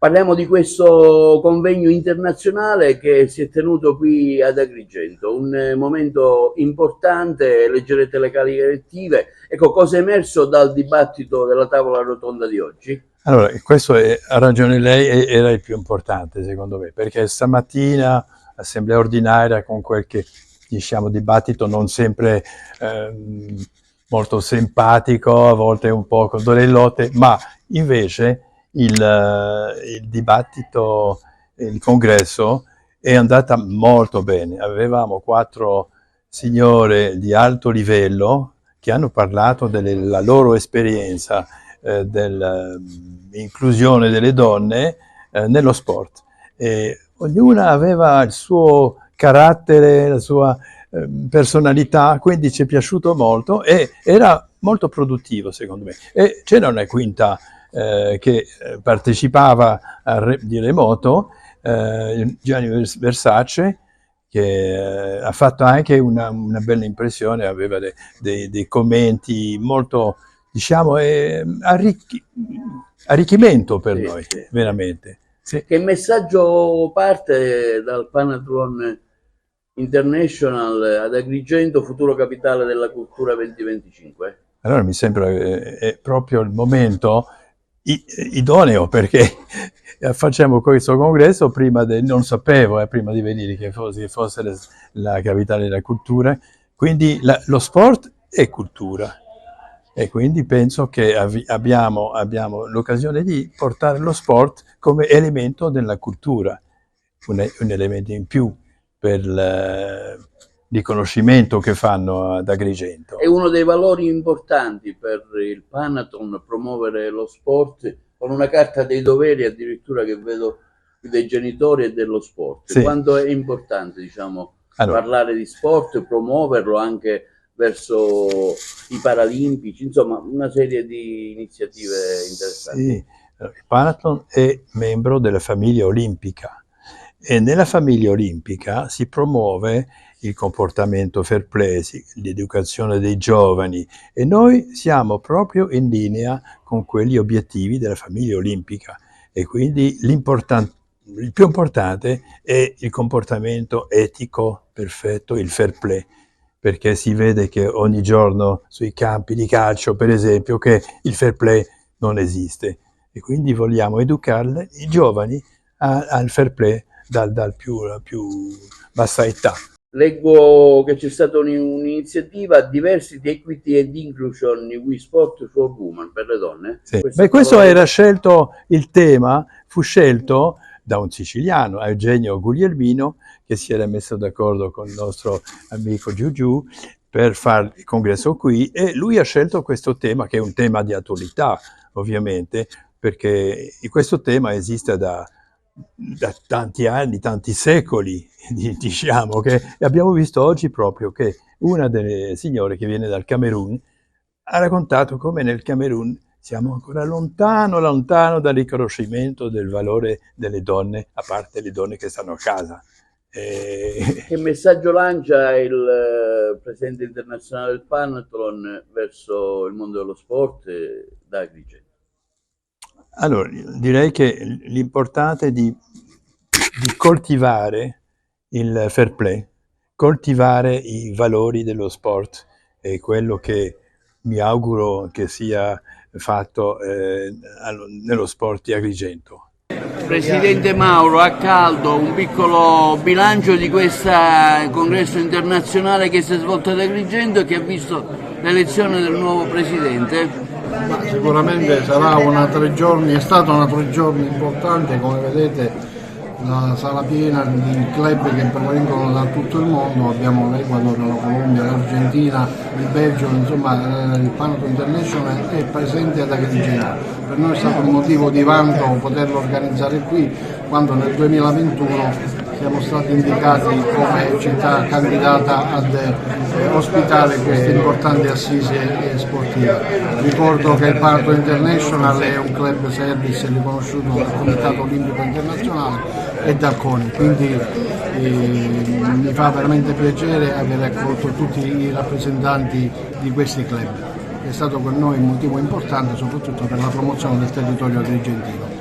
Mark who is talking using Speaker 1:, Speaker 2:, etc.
Speaker 1: Parliamo di questo convegno internazionale che si è tenuto qui ad Agrigento, un momento importante, leggerete le cariche elettive. Ecco, cosa è emerso dal dibattito della tavola rotonda di oggi?
Speaker 2: Allora, questo ha ragione lei, era il più importante secondo me, perché stamattina assemblea ordinaria con quel che diciamo dibattito non sempre molto simpatico, a volte un po' con delle lotte, ma invece il dibattito, il congresso è andata molto bene. Avevamo 4 signore di alto livello che hanno parlato della loro esperienza dell'inclusione delle donne nello sport. Ognuna aveva il suo carattere, la sua personalità, quindi ci è piaciuto molto e era molto produttivo secondo me. E c'era una quinta che partecipava di remoto, Gianni Versace, che ha fatto anche una bella impressione, aveva dei commenti molto, diciamo, arricchimento per noi,
Speaker 1: Sì.
Speaker 2: veramente. Sì.
Speaker 1: Che messaggio parte dal Panathlon International ad Agrigento, futuro capitale della cultura 2025?
Speaker 2: Allora mi sembra è proprio il momento idoneo, perché facciamo questo congresso non sapevo prima di venire che fosse la capitale della cultura, quindi lo sport è cultura e quindi penso che abbiamo l'occasione di portare lo sport come elemento della cultura, un elemento in più per il riconoscimento che fanno ad Agrigento.
Speaker 1: È uno dei valori importanti per il Panathlon promuovere lo sport, con una carta dei doveri addirittura che vedo dei genitori e dello sport.
Speaker 2: Sì.
Speaker 1: Quanto è importante, diciamo, parlare di sport, promuoverlo anche verso i Paralimpici, insomma una serie di iniziative interessanti.
Speaker 2: Sì, il Panathlon è membro della famiglia olimpica e nella famiglia olimpica si promuove il comportamento fair play, l'educazione dei giovani, e noi siamo proprio in linea con quegli obiettivi della famiglia olimpica, e quindi il più importante è il comportamento etico perfetto, il fair play, perché si vede che ogni giorno sui campi di calcio, per esempio, che il fair play non esiste, e quindi vogliamo educare i giovani al fair play dal più bassa età.
Speaker 1: Leggo che c'è stata un'iniziativa Diversity, Equity and Inclusion in Wii Sport for Women, per le donne.
Speaker 2: Sì. Questo era scelto, il tema fu scelto da un siciliano, Eugenio Guglielmino, che si era messo d'accordo con il nostro amico Giugiù per fare il congresso qui, e lui ha scelto questo tema, che è un tema di attualità ovviamente, perché questo tema esiste da tanti anni, tanti secoli, diciamo, che abbiamo visto oggi proprio che una delle signore che viene dal Camerun ha raccontato come nel Camerun siamo ancora lontano dal riconoscimento del valore delle donne, a parte le donne che stanno a casa.
Speaker 1: Che messaggio lancia il presidente internazionale del Panathlon verso il mondo dello sport da Agrigento?
Speaker 2: Allora, direi che l'importante è di coltivare il fair play, coltivare i valori dello sport, è quello che mi auguro che sia fatto nello sport di Agrigento.
Speaker 1: Presidente Mauro, a caldo, un piccolo bilancio di questo congresso internazionale che si è svolto ad Agrigento e che ha visto l'elezione del nuovo presidente.
Speaker 3: Ma sicuramente sarà è stata una 3 giorni importante, come vedete la sala piena di club che provengono da tutto il mondo, abbiamo l'Ecuador, la Colombia, l'Argentina, il Belgio, insomma il Panathlon International è presente ad Agrigento. Per noi è stato un motivo di vanto poterlo organizzare qui, quando nel 2021 siamo stati indicati come città candidata ad ospitare queste importanti assise sportive. Ricordo che il Panathlon International è un club service riconosciuto dal Comitato Olimpico Internazionale e dal CONI, quindi mi fa veramente piacere aver accolto tutti i rappresentanti di questi club. È stato per noi un motivo importante, soprattutto per la promozione del territorio agrigentino.